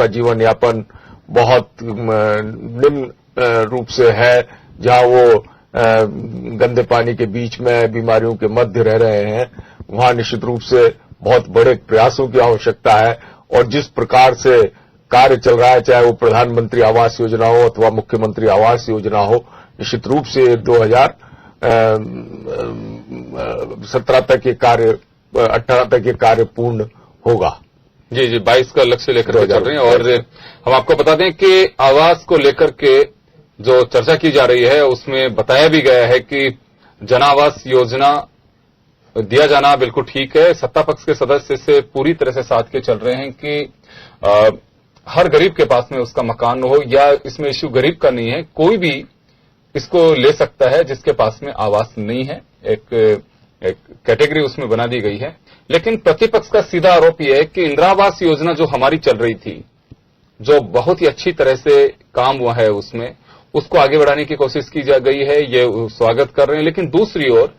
का जीवन यापन बहुत निम्न रूप से है, जहां वो गंदे पानी के बीच में बीमारियों के मध्य रह रहे हैं, वहां निश्चित रूप से बहुत बड़े प्रयासों की आवश्यकता है। और जिस प्रकार से कार्य चल रहा है, चाहे वो प्रधानमंत्री आवास योजना हो अथवा मुख्यमंत्री आवास योजना हो, निश्चित रूप से 2017 तक ये कार्य 18 तक ये कार्य पूर्ण होगा। जी 22 का लक्ष्य लेकर के चल रहे हैं। और हम आपको बता दें कि आवास को लेकर के जो चर्चा की जा रही है उसमें बताया भी गया है कि जन आवास योजना दिया जाना बिल्कुल ठीक है। सत्ता पक्ष के सदस्य से पूरी तरह से साथ के चल रहे हैं कि हर गरीब के पास में उसका मकान हो, या इसमें इश्यू गरीब का नहीं है, कोई भी इसको ले सकता है जिसके पास में आवास नहीं है। एक कैटेगरी उसमें बना दी गई है। लेकिन प्रतिपक्ष का सीधा आरोप यह है कि इंदिरा आवास योजना जो हमारी चल रही थी, जो बहुत ही अच्छी तरह से काम हुआ है उसमें, उसको आगे बढ़ाने की कोशिश की जा गई है, ये स्वागत कर रहे हैं। लेकिन दूसरी ओर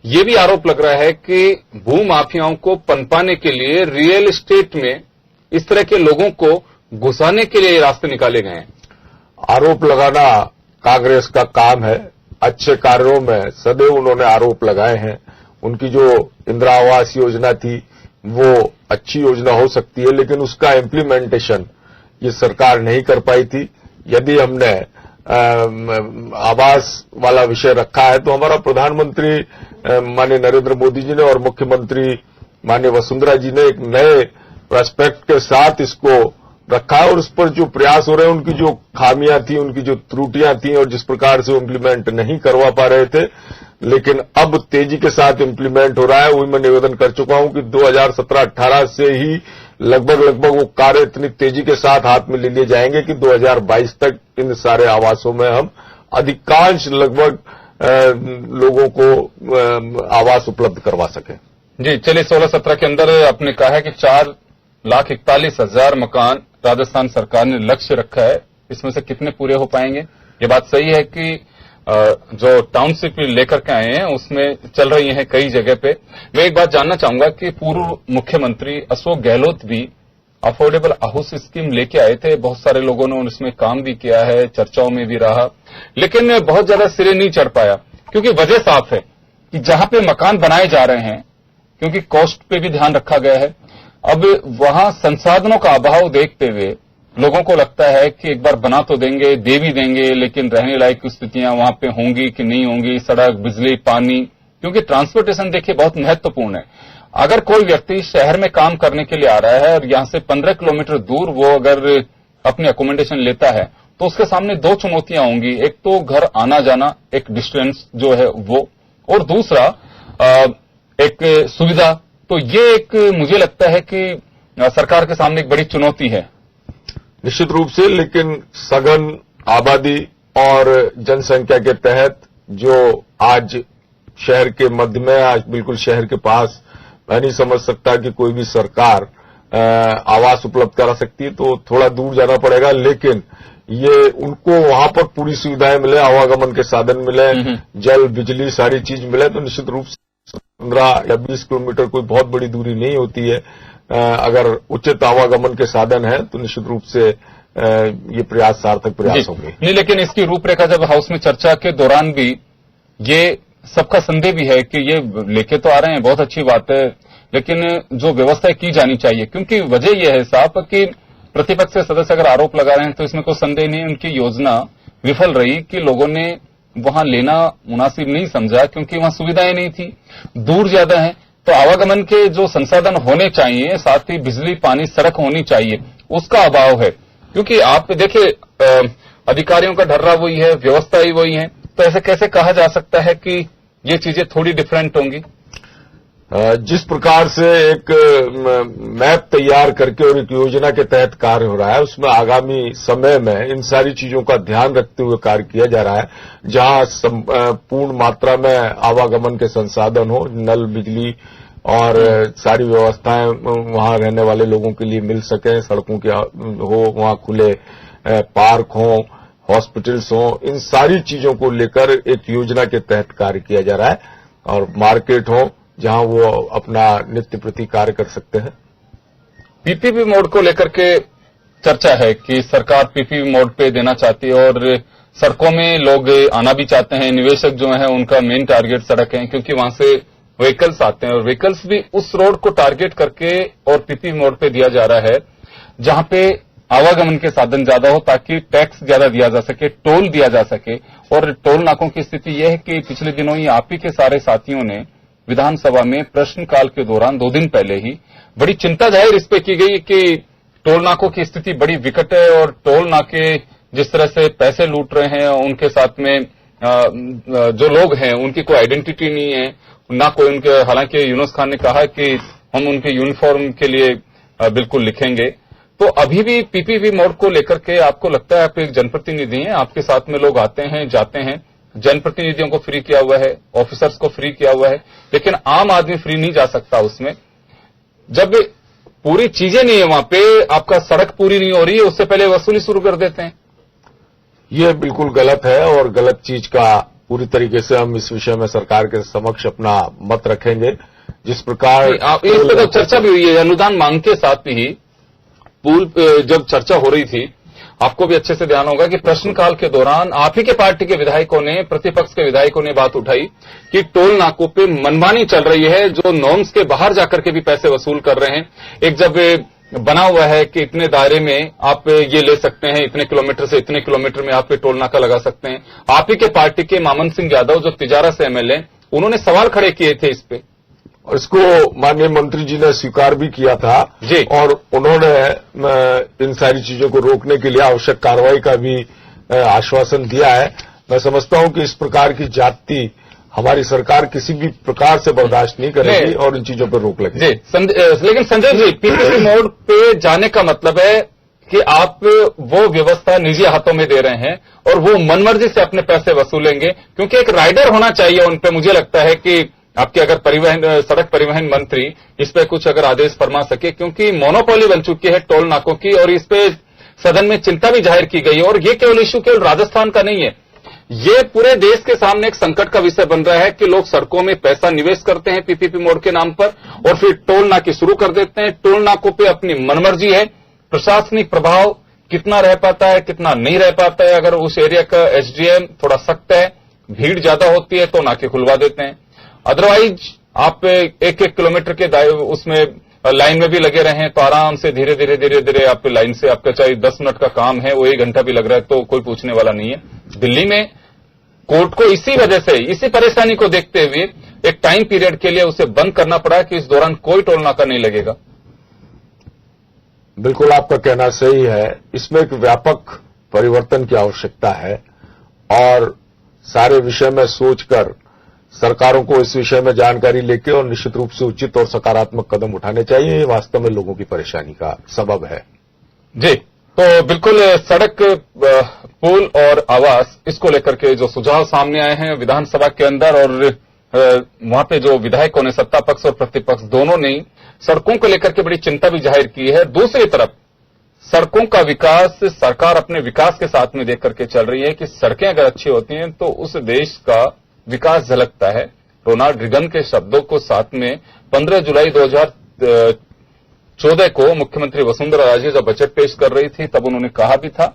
ये भी आरोप लग रहा है कि भू माफियाओं को पनपाने के लिए रियल एस्टेट में इस तरह के लोगों को घुसाने के लिए रास्ते निकाले गए हैं। आरोप लगाना कांग्रेस का काम है। अच्छे कार्यों में सदैव उन्होंने आरोप लगाए हैं। उनकी जो इंदिरा आवास योजना थी वो अच्छी योजना हो सकती है, लेकिन उसका इम्प्लीमेंटेशन ये सरकार नहीं कर पाई थी। यदि हमने आवास वाला विषय रखा है तो हमारा प्रधानमंत्री माननीय नरेंद्र मोदी जी ने और मुख्यमंत्री माननीय वसुंधरा जी ने एक नए एस्पेक्ट के साथ इसको रखा है, और उस पर जो प्रयास हो रहे हैं, उनकी जो खामियां थी, उनकी जो त्रुटियां थी और जिस प्रकार से वो इम्प्लीमेंट नहीं करवा पा रहे थे, लेकिन अब तेजी के साथ इम्प्लीमेंट हो रहा है। वही मैं निवेदन कर चुका हूं कि 2017-18 से ही लगभग वो कार्य इतनी तेजी के साथ हाथ में ले लिए जाएंगे कि 2022 तक इन सारे आवासों में हम अधिकांश लगभग लोगों को आवास उपलब्ध करवा सकें। जी चलिए, 16-17 के अंदर आपने कहा है कि 4,41,000 मकान राजस्थान सरकार ने लक्ष्य रखा है। इसमें से कितने पूरे हो पाएंगे? ये बात सही है कि जो टाउनशिप लेकर के आए हैं उसमें चल रही है कई जगह पे। मैं एक बात जानना चाहूंगा कि पूर्व मुख्यमंत्री अशोक गहलोत भी अफोर्डेबल हाउस स्कीम लेके आए थे। बहुत सारे लोगों ने उसमें काम भी किया है, चर्चाओं में भी रहा, लेकिन बहुत ज्यादा सिरे नहीं चढ़ पाया। क्योंकि वजह साफ है कि जहां पे मकान बनाए जा रहे हैं, क्योंकि कॉस्ट पे भी ध्यान रखा गया है, अब वहां संसाधनों का अभाव देखते हुए लोगों को लगता है कि एक बार बना तो देंगे, दे भी देंगे, लेकिन रहने लायक स्थितियां वहां पे होंगी कि नहीं होंगी, सड़क, बिजली, पानी, क्योंकि ट्रांसपोर्टेशन देखिए बहुत महत्वपूर्ण है। अगर कोई व्यक्ति शहर में काम करने के लिए आ रहा है और यहां से 15 किलोमीटर दूर वो अगर अपनी अकोमोडेशन लेता है तो उसके सामने दो चुनौतियां होंगी। एक तो घर आना जाना, एक डिस्टेंस जो है वो, और दूसरा एक सुविधा। तो ये एक मुझे लगता है कि सरकार के सामने एक बड़ी चुनौती है। निश्चित रूप से, लेकिन सघन आबादी और जनसंख्या के तहत जो आज शहर के मध्य में, आज बिल्कुल शहर के पास, मैं नहीं समझ सकता कि कोई भी सरकार आवास उपलब्ध करा सकती है। तो थोड़ा दूर जाना पड़ेगा, लेकिन ये उनको वहां पर पूरी सुविधाएं मिले, आवागमन के साधन मिले, जल, बिजली, सारी चीज मिले, तो निश्चित रूप से 15 या 20 किलोमीटर कोई बहुत बड़ी दूरी नहीं होती है। अगर उचित आवागमन के साधन है तो निश्चित रूप से ये प्रयास सार्थक प्रयास होंगे। नहीं, लेकिन इसकी रूपरेखा जब हाउस में चर्चा के दौरान भी ये सबका संदेह भी है कि ये लेके तो आ रहे हैं, बहुत अच्छी बात है, लेकिन जो व्यवस्था की जानी चाहिए। क्योंकि वजह यह है साहब कि प्रतिपक्ष के सदस्य अगर आरोप लगा रहे हैं तो इसमें कोई संदेह नहीं, उनकी योजना विफल रही कि लोगों ने वहां लेना मुनासिब नहीं समझा, क्योंकि वहां सुविधाएं नहीं थी, दूर ज्यादा है। तो आवागमन के जो संसाधन होने चाहिए, साथ ही बिजली, पानी, सड़क होनी चाहिए, उसका अभाव है। क्योंकि आप देखिए अधिकारियों का ढर्रा वही है, व्यवस्था ही वही है, तो ऐसे कैसे कहा जा सकता है कि ये चीजें थोड़ी डिफरेंट होंगी? जिस प्रकार से एक मैप तैयार करके और एक योजना के तहत कार्य हो रहा है, उसमें आगामी समय में इन सारी चीजों का ध्यान रखते हुए कार्य किया जा रहा है। जहां पूर्ण मात्रा में आवागमन के संसाधन हो, नल, बिजली और सारी व्यवस्थाएं वहां रहने वाले लोगों के लिए मिल सके, सड़कों की हो, वहां खुले पार्क हो, हॉस्पिटल्स हो, इन सारी चीजों को लेकर एक योजना के तहत कार्य किया जा रहा है। और मार्केट हो जहां वो अपना नित्य प्रति कार्य कर सकते हैं। पीपीपी मोड को लेकर के चर्चा है कि सरकार पीपीपी मोड पे देना चाहती है और सड़कों में लोग आना भी चाहते हैं। निवेशक जो है उनका मेन टारगेट सड़क है, क्योंकि वहां से व्हीकल्स आते हैं और व्हीकल्स भी उस रोड को टारगेट करके और पीपीपी मोड पे दिया जा रहा है जहां पे आवागमन के साधन ज्यादा हो, ताकि टैक्स ज्यादा दिया जा सके, टोल दिया जा सके। और टोल नाकों की स्थिति यह है कि पिछले दिनों ही आप ही के सारे साथियों ने विधानसभा में प्रश्नकाल के दौरान 2 दिन पहले ही बड़ी चिंता जाहिर इस पे की गई कि टोल नाकों की स्थिति बड़ी विकट है और टोल नाके जिस तरह से पैसे लूट रहे हैं, उनके साथ में जो लोग हैं उनकी कोई आइडेंटिटी नहीं है, ना कोई उनके। हालांकि यूनुस खान ने कहा कि हम उनके यूनिफॉर्म के लिए बिल्कुल लिखेंगे। तो अभी भी पीपीपी मोड को लेकर के आपको लगता है, आप एक जनप्रतिनिधि हैं, आपके साथ में लोग आते हैं जाते हैं, जनप्रतिनिधियों को फ्री किया हुआ है, ऑफिसर्स को फ्री किया हुआ है, लेकिन आम आदमी फ्री नहीं जा सकता उसमें। जब पूरी चीजें नहीं है वहां पे, आपका सड़क पूरी नहीं हो रही है, उससे पहले वसूली शुरू कर देते हैं। ये बिल्कुल गलत है और गलत चीज का पूरी तरीके से हम इस विषय में सरकार के समक्ष अपना मत रखेंगे। जिस प्रकार इस पर तो चर्चा भी हुई है, अनुदान मांग के साथ ही पूल जब चर्चा हो रही थी, आपको भी अच्छे से ध्यान होगा कि प्रश्नकाल के दौरान आप ही के पार्टी के विधायकों ने, प्रतिपक्ष के विधायकों ने बात उठाई कि टोल नाकों पे मनमानी चल रही है, जो नॉर्म्स के बाहर जाकर के भी पैसे वसूल कर रहे हैं। एक जब बना हुआ है कि इतने दायरे में आप ये ले सकते हैं, इतने किलोमीटर से इतने किलोमीटर में आप पे टोल नाका लगा सकते हैं। आप ही के पार्टी के मामन सिंह यादव जो तिजारा से एमएलए, उन्होंने सवाल खड़े किए थे इस पे, और इसको माननीय मंत्री जी ने स्वीकार भी किया था जी। और उन्होंने इन सारी चीजों को रोकने के लिए आवश्यक कार्रवाई का भी आश्वासन दिया है। मैं समझता हूं कि इस प्रकार की जाति हमारी सरकार किसी भी प्रकार से बर्दाश्त नहीं करेगी और इन चीजों पर रोक लगेगी। लेकिन संजय जी, पीपीपी मोड पे जाने का मतलब है कि आप वो व्यवस्था निजी हाथों में दे रहे हैं और वो मनमर्जी से अपने पैसे वसूलेंगे, क्योंकि एक राइडर होना चाहिए उन पे। मुझे लगता है कि आपके अगर सड़क परिवहन मंत्री इस पे कुछ अगर आदेश फरमा सके, क्योंकि मोनोपोली बन चुकी है टोल नाकों की और इस पे सदन में चिंता भी जाहिर की गई। और ये केवल इश्यू केवल राजस्थान का नहीं है, ये पूरे देश के सामने एक संकट का विषय बन रहा है कि लोग सड़कों में पैसा निवेश करते हैं पीपीपी मोड के नाम पर और फिर टोल नाके शुरू कर देते हैं। टोल नाकों पे अपनी मनमर्जी है, प्रशासनिक प्रभाव कितना रह पाता है कितना नहीं रह पाता है। अगर उस एरिया का एसडीएम थोड़ा सख्त है, भीड़ ज्यादा होती है तो नाके खुलवा देते हैं। अदरवाइज आप 1-1 किलोमीटर के उसमें लाइन में भी लगे रहे तो आराम से धीरे धीरे आप लाइन से, आपका चाहे 10 मिनट का काम है वो 1 घंटा भी लग रहा है तो कोई पूछने वाला नहीं है। दिल्ली में कोर्ट को इसी वजह से, इसी परेशानी को देखते हुए एक टाइम पीरियड के लिए उसे बंद करना पड़ा कि इस दौरान कोई टोल नाका नहीं लगेगा। बिल्कुल आपका कहना सही है, इसमें एक व्यापक परिवर्तन की आवश्यकता है और सारे विषय में सोचकर सरकारों को इस विषय में जानकारी लेके और निश्चित रूप से उचित और सकारात्मक कदम उठाने चाहिए। ये वास्तव में लोगों की परेशानी का सबब है। जी, तो बिल्कुल सड़क, पुल और आवास, इसको लेकर के जो सुझाव सामने आए हैं विधानसभा के अंदर और वहां पे जो विधायकों ने, सत्ता पक्ष और प्रतिपक्ष दोनों ने सड़कों को लेकर के बड़ी चिंता भी जाहिर की है। दूसरी तरफ सड़कों का विकास सरकार अपने विकास के साथ में देख करके चल रही है कि सड़कें अगर अच्छी होती हैं तो उस देश का विकास झलकता है। रोनाल्ड रीगन के शब्दों को साथ में 15 जुलाई 2014 को मुख्यमंत्री वसुंधरा राजे जब बजट पेश कर रही थी तब उन्होंने कहा भी था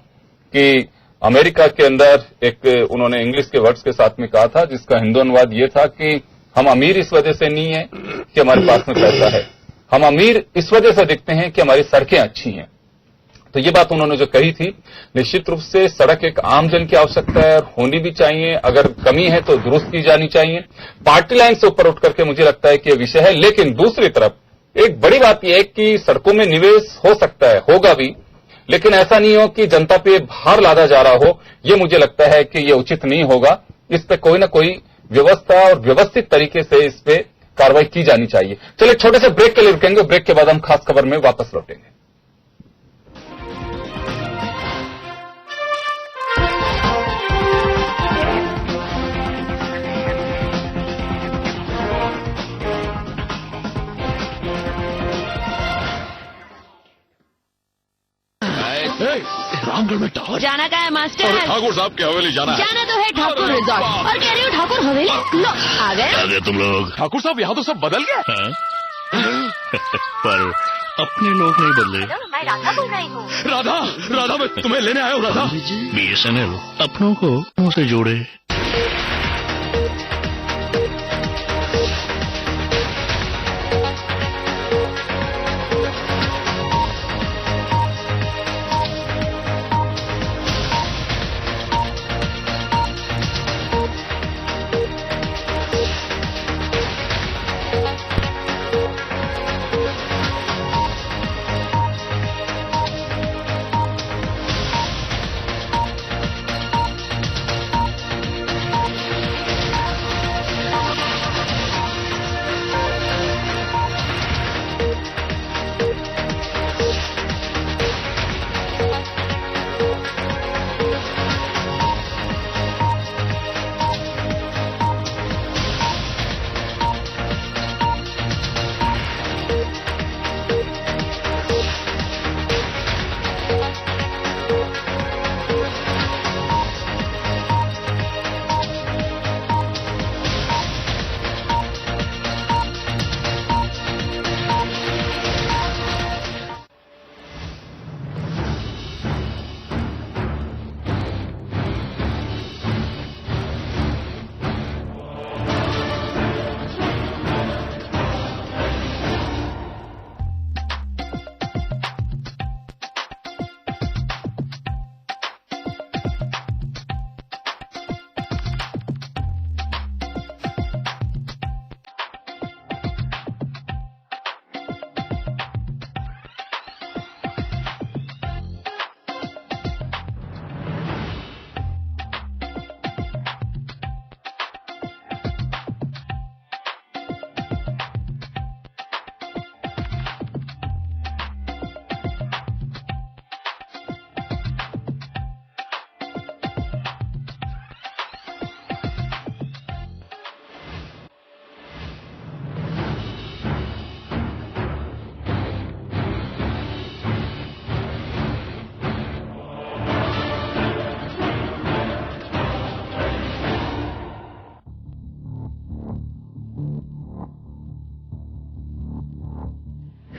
कि अमेरिका के अंदर एक, उन्होंने इंग्लिश के वर्ड्स के साथ में कहा था जिसका हिंदू अनुवाद ये था कि हम अमीर इस वजह से नहीं है कि हमारे पास में पैसा है, हम अमीर इस वजह से दिखते हैं कि हमारी सड़कें अच्छी हैं। तो ये बात उन्होंने जो कही थी, निश्चित रूप से सड़क एक आम जन की आवश्यकता है और होनी भी चाहिए, अगर कमी है तो दुरुस्त की जानी चाहिए। पार्टी लाइन से ऊपर उठ करके मुझे लगता है कि यह विषय है। लेकिन दूसरी तरफ एक बड़ी बात यह है कि सड़कों में निवेश हो सकता है, होगा भी, लेकिन ऐसा नहीं हो कि जनता पे भार लादा जा रहा हो। ये मुझे लगता है कि यह उचित नहीं होगा। इस पे कोई ना कोई व्यवस्था और व्यवस्थित तरीके से इस पे कार्रवाई की जानी चाहिए। चलिए छोटे से ब्रेक के लिए रुकेंगे, ब्रेक के बाद हम खास खबर में वापस लौटेंगे। रामगढ़ में टावर जाना का है मास्टर? ठाकुर साहब की हवेली जाना है। जाना तो है ठाकुर रिजॉर्ट। और कह रही हूँ ठाकुर हवेली। लो आ गए तुम लोग। ठाकुर साहब यहाँ तो सब बदल गया। पर अपने लोग नहीं बदले। मैं राधा बोल रही हूँ। राधा, राधा मैं तुम्हें लेने आया हूँ राधा। BSNL अपनों को अपनों से जोड़े।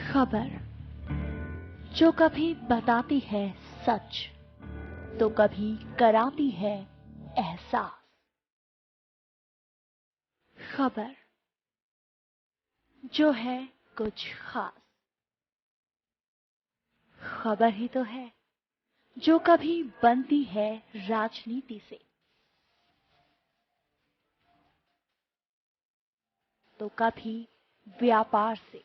खबर जो कभी बताती है सच तो कभी कराती है एहसास। खबर जो है कुछ खास। खबर ही तो है जो कभी बनती है राजनीति से तो कभी व्यापार से,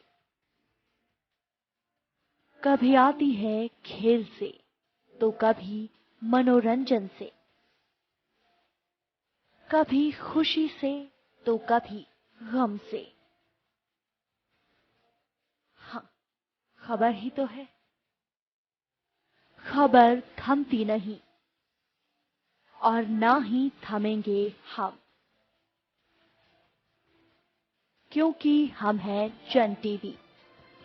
कभी आती है खेल से तो कभी मनोरंजन से, कभी खुशी से तो कभी गम से। हाँ, खबर ही तो है। खबर थमती नहीं और ना ही थमेंगे हम, क्योंकि हम हैं जन टीवी,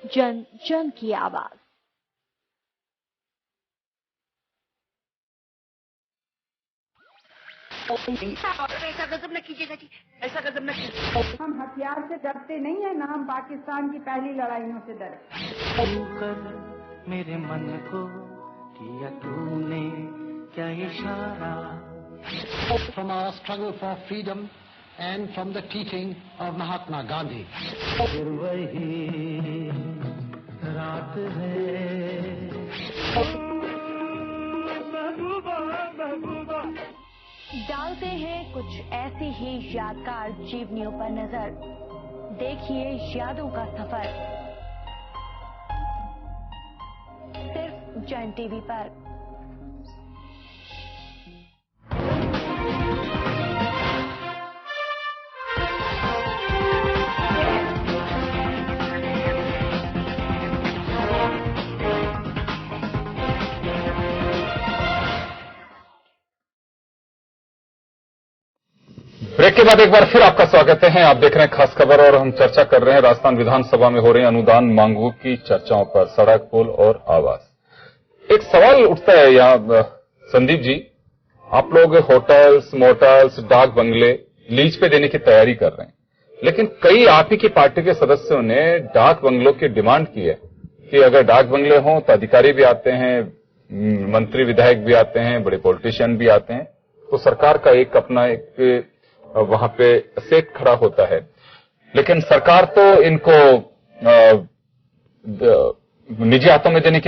जन जन की आवाज। ऐसा गजब न कीजिएगा जी, ऐसा गजब न कीजिए। हम हथियार से डरते नहीं है, ना हम पाकिस्तान की पहली लड़ाइयों से डरे। कर मेरे मन को किया तूने क्या इशारा। From our struggle for freedom and from the teaching of Mahatma Gandhi. फिर वही रात है। डालते हैं कुछ ऐसी ही यादगार जीवनियों पर नजर। देखिए यादों का सफर सिर्फ जन टीवी पर। ब्रेक के बाद एक बार फिर आपका स्वागत है। आप देख रहे हैं खास खबर और हम चर्चा कर रहे हैं राजस्थान विधानसभा में हो रही अनुदान मांगों की चर्चाओं पर, सड़क, पुल और आवास। एक सवाल उठता है यहाँ संदीप जी, आप लोग होटल्स, मोटल्स, डाक बंगले लीज पे देने की तैयारी कर रहे हैं, लेकिन कई आप ही की पार्टी के सदस्यों ने डाक बंगलों की डिमांड की है कि अगर डाक बंगले हों तो अधिकारी भी आते हैं, मंत्री विधायक भी आते हैं, बड़े पॉलिटिशियन भी आते हैं, तो सरकार का एक अपना एक वहां पे सेट खड़ा होता है। लेकिन सरकार तो इनको निजी हाथों में देने की